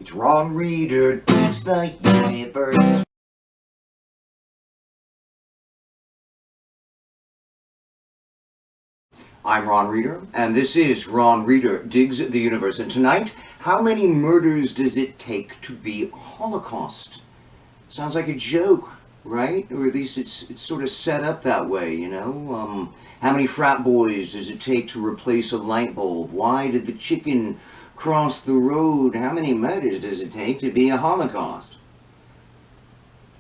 It's Ron Reader digs the universe. I'm Ron Reader, and this is Ron Reader Digs the Universe. And tonight, how many murders does it take to be a Holocaust? Sounds like a joke, right? Or at least it's sort of set up that way, you know? How many frat boys does it take to replace a light bulb? Why did the chicken cross the road? How many murders does it take to be a Holocaust?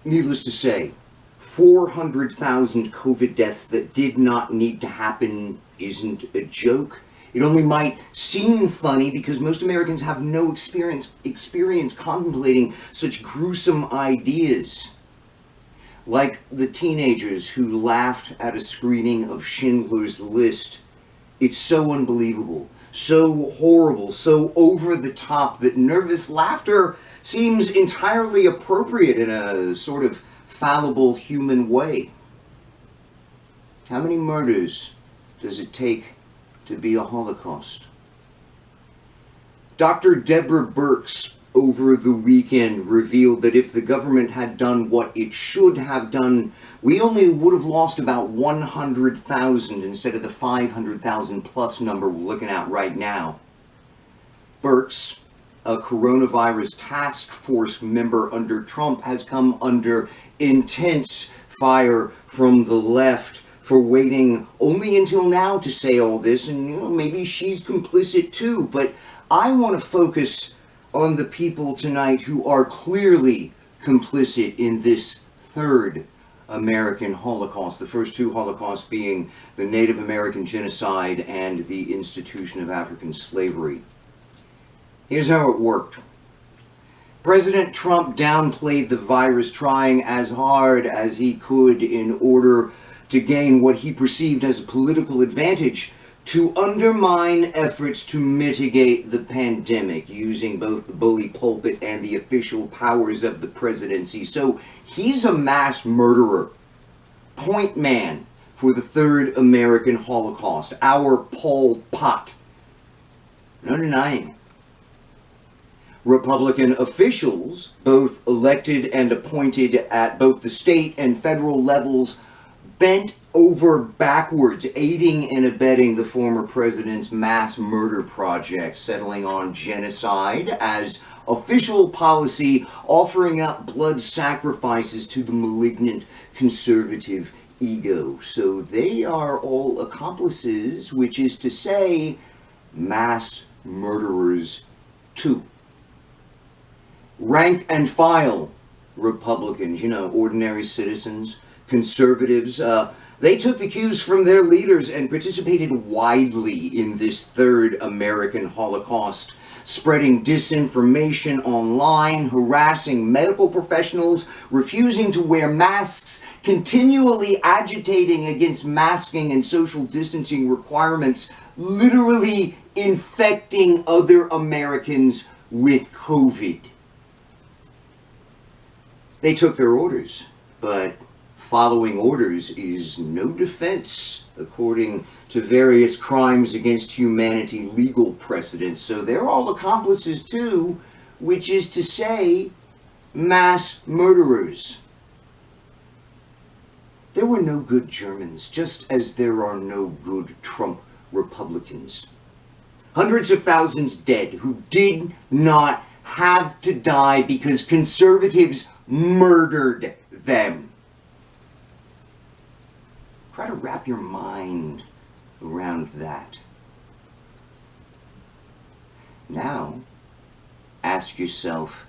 Needless to say, 400,000 COVID deaths that did not need to happen isn't a joke. It only might seem funny because most Americans have no experience contemplating such gruesome ideas. Like the teenagers who laughed at a screening of Schindler's List. It's so unbelievable, so horrible, so over the top that nervous laughter seems entirely appropriate in a sort of fallible human way. How many murders does it take to be a Holocaust? Dr. Deborah Birx over the weekend revealed that if the government had done what it should have done, we only would have lost about 100,000 instead of the 500,000 plus number we're looking at right now. Birx, a coronavirus task force member under Trump, has come under intense fire from the left for waiting only until now to say all this, and maybe she's complicit too, but I want to focus on the people tonight who are clearly complicit in this third American Holocaust, the first two Holocausts being the Native American genocide and the institution of African slavery. Here's how it worked. President Trump downplayed the virus, trying as hard as he could in order to gain what he perceived as a political advantage to undermine efforts to mitigate the pandemic, using both the bully pulpit and the official powers of the presidency. So he's a mass murderer, point man for the third American Holocaust, our Pol Pot. No denying it. Republican officials, both elected and appointed at both the state and federal levels, bent over backwards, aiding and abetting the former president's mass murder project, settling on genocide as official policy, offering up blood sacrifices to the malignant conservative ego. So they are all accomplices, which is to say, mass murderers too. Rank and file Republicans, ordinary citizens, conservatives, they took the cues from their leaders and participated widely in this third American Holocaust, spreading disinformation online, harassing medical professionals, refusing to wear masks, continually agitating against masking and social distancing requirements, literally infecting other Americans with COVID. They took their orders, but following orders is no defense, according to various crimes against humanity legal precedents. So they're all accomplices too, which is to say, mass murderers. There were no good Germans, just as there are no good Trump Republicans. Hundreds of thousands dead who did not have to die because conservatives murdered them. Try to wrap your mind around that. Now, ask yourself,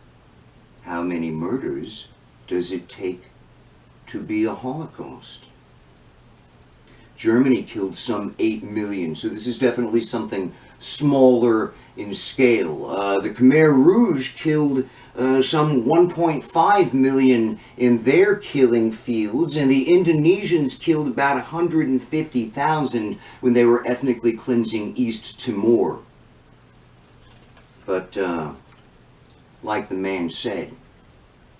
how many murders does it take to be a Holocaust? Germany killed some 8 million, so this is definitely something smaller in scale. The Khmer Rouge killed some 1.5 million in their killing fields, and the Indonesians killed about 150,000 when they were ethnically cleansing East Timor. But, like the man said,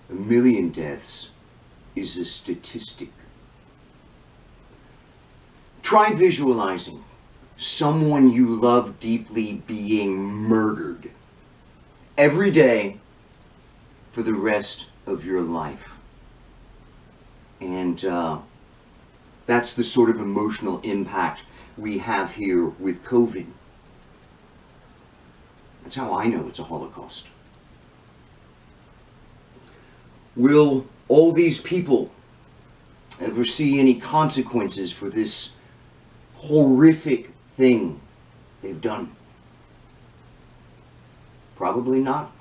1 million deaths is a statistic. Try visualizing someone you love deeply being murdered. Every day, for the rest of your life. And that's the sort of emotional impact we have here with COVID. That's how I know it's a Holocaust. Will all these people ever see any consequences for this horrific thing they've done? Probably not.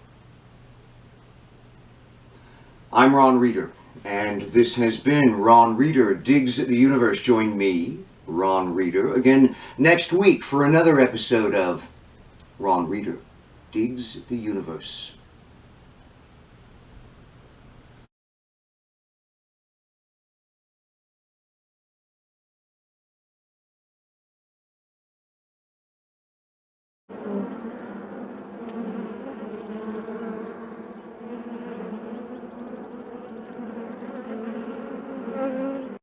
I'm Ron Reeder, and this has been Ron Reeder Digs at the Universe. Join me, Ron Reeder, again next week for another episode of Ron Reeder Digs at the Universe.